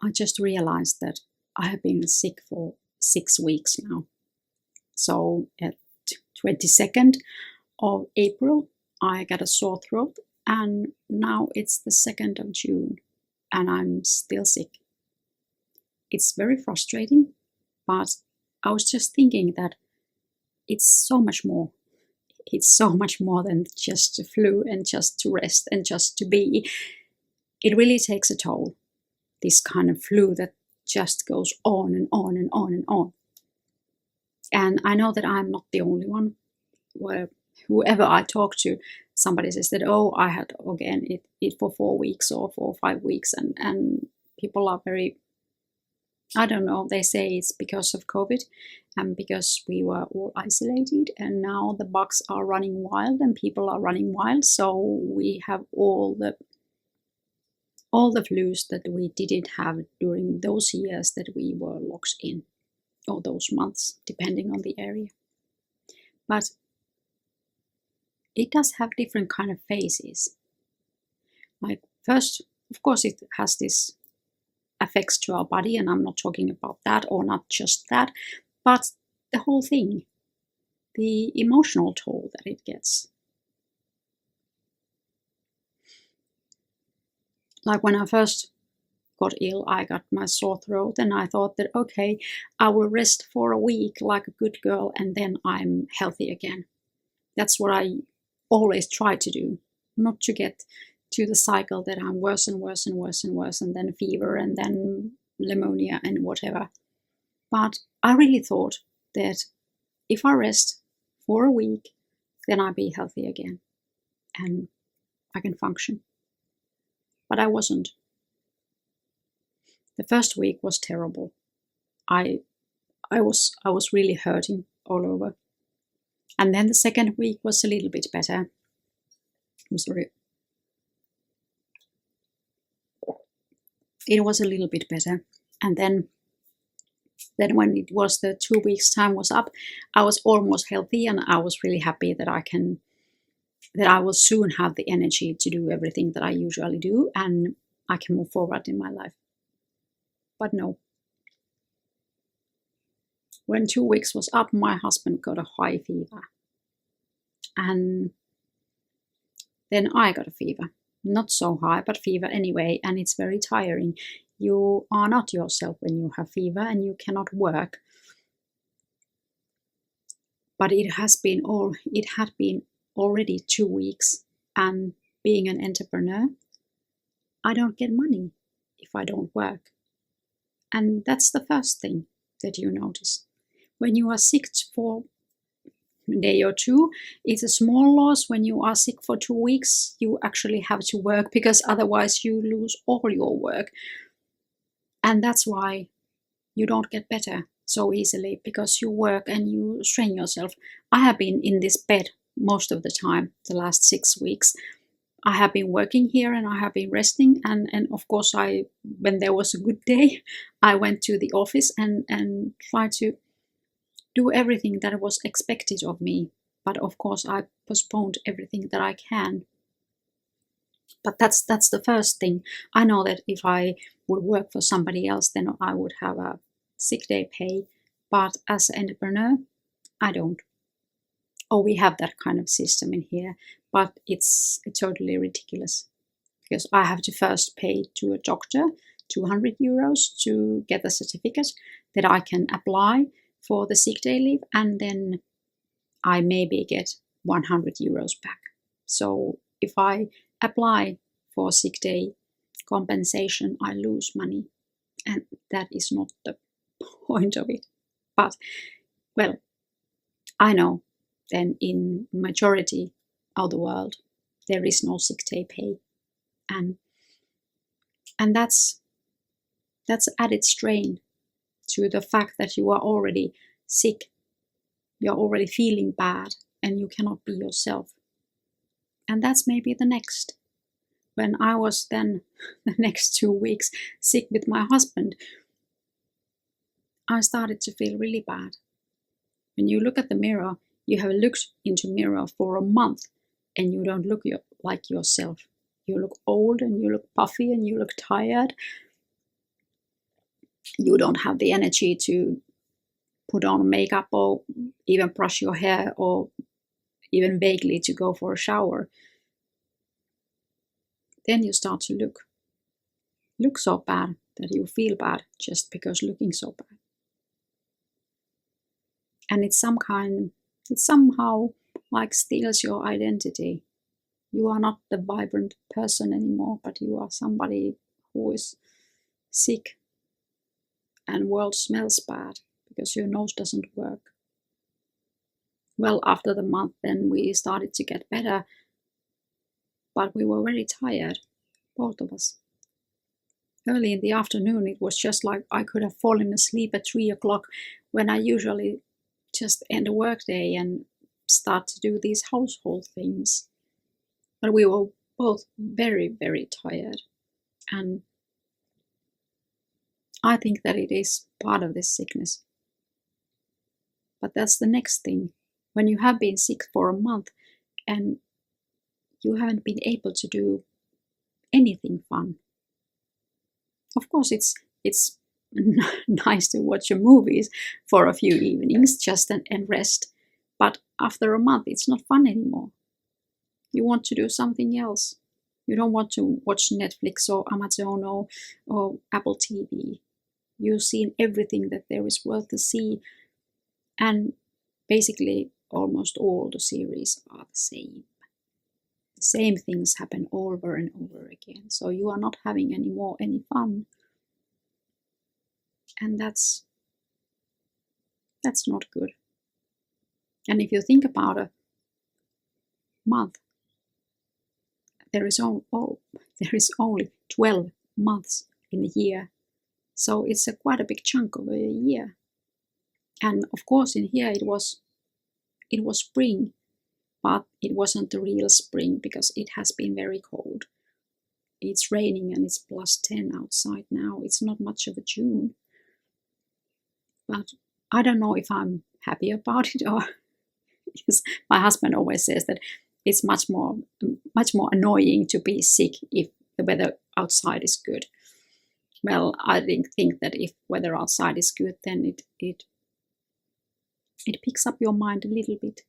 I just realized that I have been sick for 6 weeks now. So at 22nd of April, I got a sore throat, and now it's the 2nd of June, and I'm still sick. It's very frustrating, but I was just thinking that it's so much more. It's so much more than just a flu and just to rest and just to be. It really takes a toll, this kind of flu that just goes on and on and on and on. And I know that I'm not the only one. Where whoever I talk to, somebody says that, oh, I had again it for 4 weeks or 4 or 5 weeks, and people are very, I don't know, they say it's because of COVID and because we were all isolated, and now the bugs are running wild and people are running wild, so we have all the flus that we didn't have during those years that we were locked in, or those months, depending on the area. But it does have different kind of phases. Like first, of course, it has this effects to our body, and I'm not talking about that, or not just that, but the whole thing, the emotional toll that it gets. Like when I first got ill, I got my sore throat, and I thought that, okay, I will rest for a week like a good girl, and then I'm healthy again. That's what I always try to do, not to get to the cycle that I'm worse and worse and worse and worse, and then fever, and then pneumonia and whatever. But I really thought that if I rest for a week, then I'll be healthy again and I can function. But I wasn't. The first week was terrible. I was really hurting all over. And then the second week was a little bit better. I'm sorry. It was a little bit better. And then when it was the 2 weeks time was up, I was almost healthy, and I was really happy that I will soon have the energy to do everything that I usually do, and I can move forward in my life. But no. When 2 weeks was up, my husband got a high fever. And then I got a fever. Not so high, but fever anyway, and it's very tiring. You are not yourself when you have fever, and you cannot work. But it had been already 2 weeks, and being an entrepreneur, I don't get money if I don't work. And that's the first thing that you notice. When you are sick for a day or two, it's a small loss. When you are sick for 2 weeks, you actually have to work, because otherwise you lose all your work. And that's why you don't get better so easily, because you work and you strain yourself. I have been in this bed most of the time, the last 6 weeks. I have been working here and I have been resting, and of course when there was a good day, I went to the office and tried to do everything that was expected of me. But of course I postponed everything that I can. But that's the first thing. I know that if I would work for somebody else, then I would have a sick day pay. But as an entrepreneur, I don't. Oh, we have that kind of system in here, but it's totally ridiculous, because I have to first pay to a doctor 200 euros to get the certificate that I can apply for the sick day leave, and then I maybe get 100 euros back. So if I apply for sick day compensation, I lose money, and that is not the point of it. But, well, I know then in majority of the world there is no sick day pay, and that's added strain to the fact that you are already sick, you're already feeling bad, and you cannot be yourself. And that's maybe the next. When I was then the next 2 weeks sick with my husband, I started to feel really bad. When you look at the mirror, you have looked into mirror for a month and you don't look like yourself. You look old and you look puffy and you look tired. You don't have the energy to put on makeup or even brush your hair or even vaguely to go for a shower. Then you start to look so bad that you feel bad just because looking so bad. And it somehow like steals your identity. You are not the vibrant person anymore, but you are somebody who is sick and world smells bad because your nose doesn't work. Well, after the month, then we started to get better, but we were very tired, both of us. Early in the afternoon, it was just like I could have fallen asleep at 3 o'clock when I usually just end a workday and start to do these household things. But we were both very, very tired. And I think that it is part of this sickness. But that's the next thing. When you have been sick for a month and you haven't been able to do anything fun. Of course, it's nice to watch your movies for a few evenings just and rest. But after a month, it's not fun anymore. You want to do something else. You don't want to watch Netflix or Amazon or Apple TV. You've seen everything that there is worth to see. And basically, almost all the series are the same. The same things happen over and over again. So you are not having any fun. And that's not good. And if you think about a month, there is only 12 months in a year. So it's quite a big chunk of a year. And of course in here it was spring, but it wasn't the real spring because it has been very cold. It's raining and it's +10 outside now. It's not much of a June. But I don't know if I'm happy about it or because my husband always says that it's much more annoying to be sick if the weather outside is good. Well, I think that if weather outside is good, then it picks up your mind a little bit.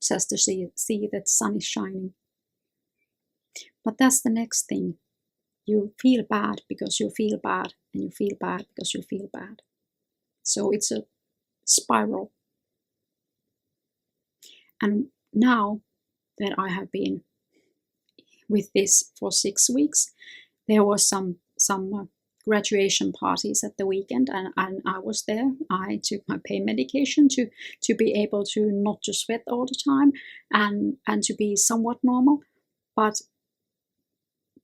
Just to see that sun is shining. But that's the next thing. You feel bad because you feel bad, and you feel bad because you feel bad. So it's a spiral. And now that I have been with this for 6 weeks, there was some graduation parties at the weekend, and I was there. I took my pain medication to be able to not to sweat all the time and to be somewhat normal. But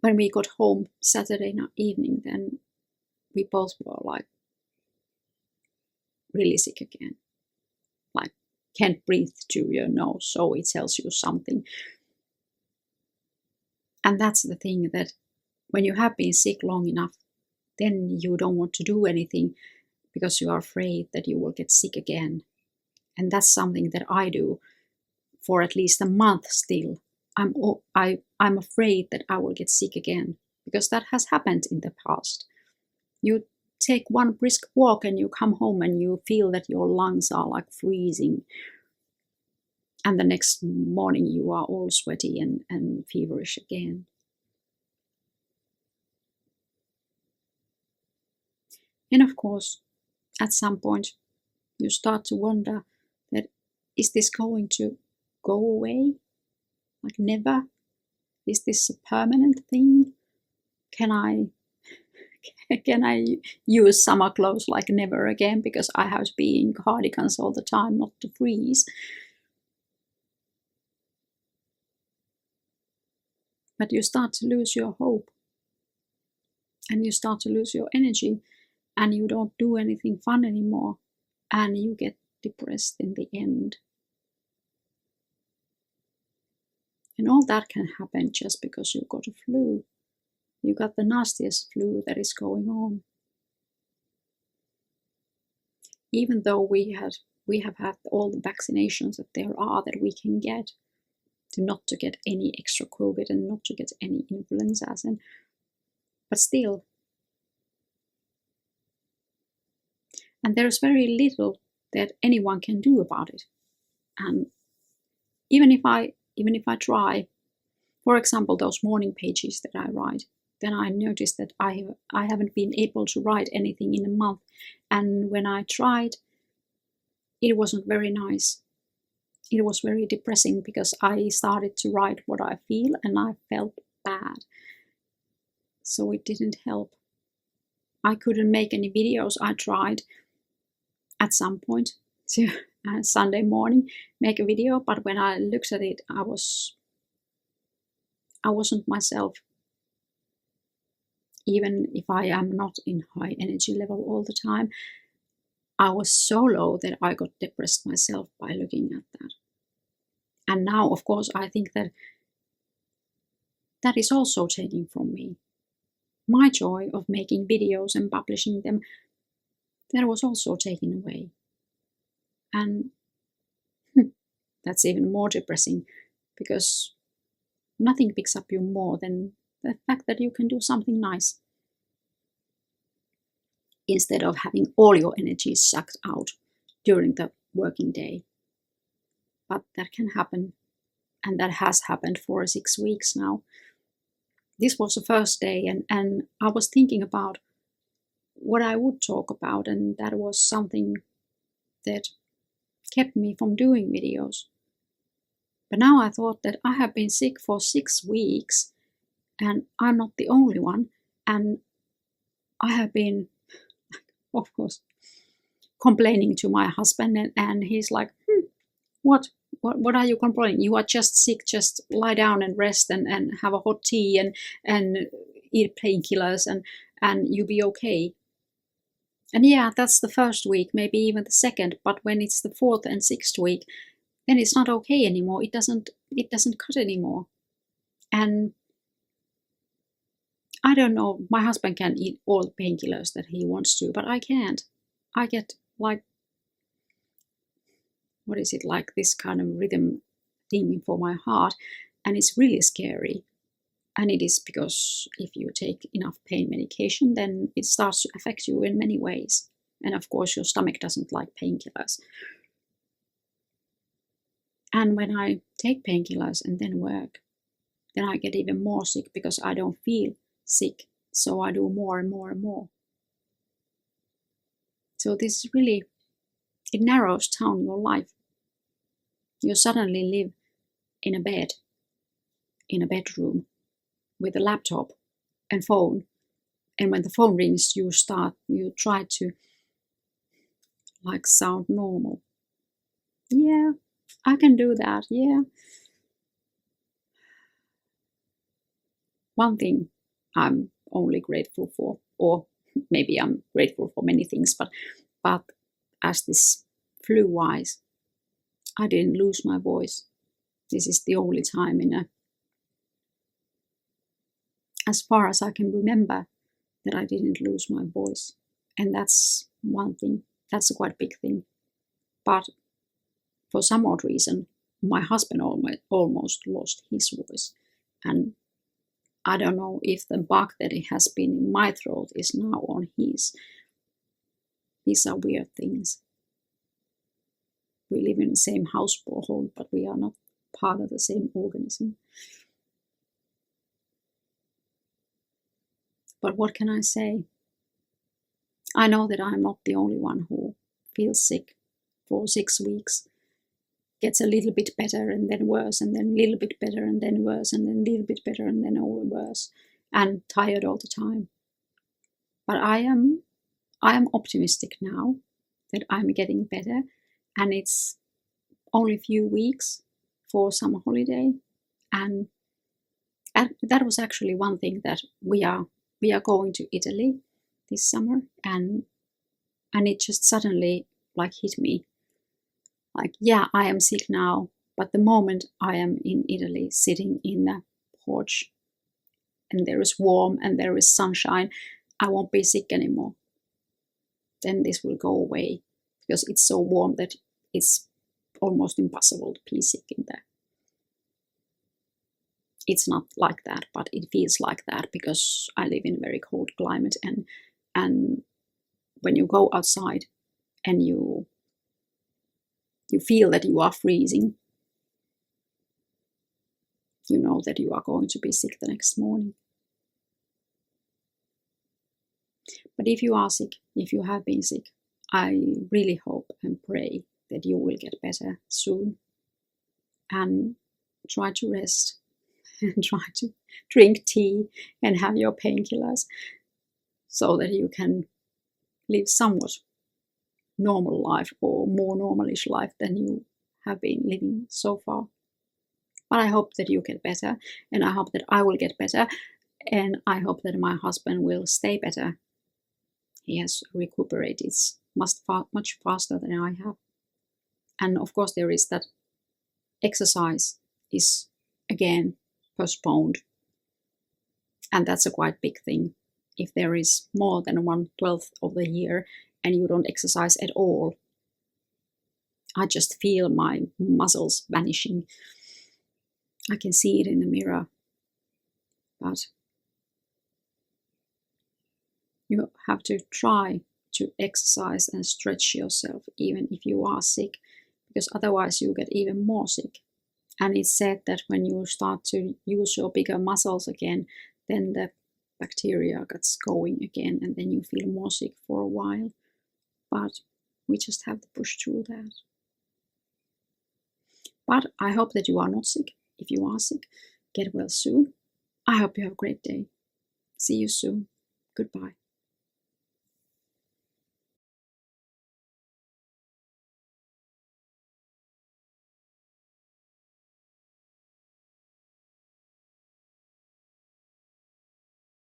when we got home Saturday evening, then we both were like really sick again. Like can't breathe through your nose, so it tells you something. And that's the thing, that when you have been sick long enough, then you don't want to do anything because you are afraid that you will get sick again. And that's something that I do for at least a month still. I'm afraid that I will get sick again because that has happened in the past. You take one brisk walk and you come home and you feel that your lungs are like freezing. And the next morning you are all sweaty and feverish again. And of course, at some point, you start to wonder that is this going to go away? Like never? Is this a permanent thing? Can I use summer clothes like never again because I have to be in cardigans all the time not to freeze? But you start to lose your hope. And you start to lose your energy. And you don't do anything fun anymore. And you get depressed in the end. And all that can happen just because you got a flu. You got the nastiest flu that is going on. Even though we have had all the vaccinations that there are that we can get to not to get any extra COVID and not to get any influenzas, but still, And there's very little that anyone can do about it. And even if I try, for example, those morning pages that I write, then I noticed that I haven't been able to write anything in a month. And when I tried, it wasn't very nice. It was very depressing because I started to write what I feel and I felt bad. So it didn't help. I couldn't make any videos. I tried at some point to Sunday morning make a video, but when I looked at it, I wasn't myself. Even if I am not in high energy level all the time, I was so low that I got depressed myself by looking at that. And now, of course, I think that that is also taken from me. My joy of making videos and publishing them, that was also taken away. And that's even more depressing, because nothing picks up you more than the fact that you can do something nice, instead of having all your energy sucked out during the working day. But that can happen, and that has happened for 6 weeks now. This was the first day, and I was thinking about what I would talk about, and that was something that kept me from doing videos. But now I thought that I have been sick for 6 weeks, and I'm not the only one, and I have been, of course, complaining to my husband, and he's like, what are you complaining? You are just sick, just lie down and rest and have a hot tea and eat painkillers and you'll be okay. And yeah, that's the first week, maybe even the second, but when it's the 4th and 6th week, then it's not okay anymore. It doesn't cut anymore. And I don't know, my husband can eat all the painkillers that he wants to, but I can't. I get like, what is it, like this kind of rhythm thing for my heart, and it's really scary. And it is because if you take enough pain medication, then it starts to affect you in many ways. And of course, your stomach doesn't like painkillers. And when I take painkillers and then work, then I get even more sick because I don't feel sick. So I do more and more and more. So this is really, it narrows down your life. You suddenly live in a bed, in a bedroom, with a laptop and phone. And when the phone rings, you try to like sound normal. Yeah, I can do that, yeah. One thing I'm only grateful for, or maybe I'm grateful for many things, but as this flew wise, I didn't lose my voice. This is the only time as far as I can remember, that I didn't lose my voice. And that's one thing. That's a quite big thing. But for some odd reason, my husband almost lost his voice. And I don't know if the bug that it has been in my throat is now on his. These are weird things. We live in the same household, but we are not part of the same organism. But what can I say? I know that I'm not the only one who feels sick for 6 weeks. Gets a little bit better and then worse, and then a little bit better and then worse, and then a little bit better and then all worse, and tired all the time. But I am optimistic now that I'm getting better, and it's only a few weeks for summer holiday, and that was actually one thing, that we are going to Italy this summer, and it just suddenly like hit me. Like, yeah, I am sick now, but the moment I am in Italy sitting in the porch and there is warm and there is sunshine, I won't be sick anymore. Then this will go away, because it's so warm that it's almost impossible to be sick in there. It's not like that, but it feels like that because I live in a very cold climate, and when you go outside, and you feel that you are freezing, you know that you are going to be sick the next morning. But if you are sick, if you have been sick, I really hope and pray that you will get better soon. And try to rest and try to drink tea and have your painkillers so that you can live somewhat normal life or more normalish life than you have been living so far. But I hope that you get better, and I hope that I will get better, and I hope that my husband will stay better. He has recuperated much faster than I have. And of course there is that exercise is again postponed. And that's a quite big thing. If there is more than 1/12 of the year and you don't exercise at all, I just feel my muscles vanishing. I can see it in the mirror. But you have to try to exercise and stretch yourself even if you are sick, because otherwise you get even more sick. And it's said that when you start to use your bigger muscles again, then the bacteria gets going again, and then you feel more sick for a while. But we just have to push through that. But I hope that you are not sick. If you are sick, get well soon. I hope you have a great day. See you soon. Goodbye.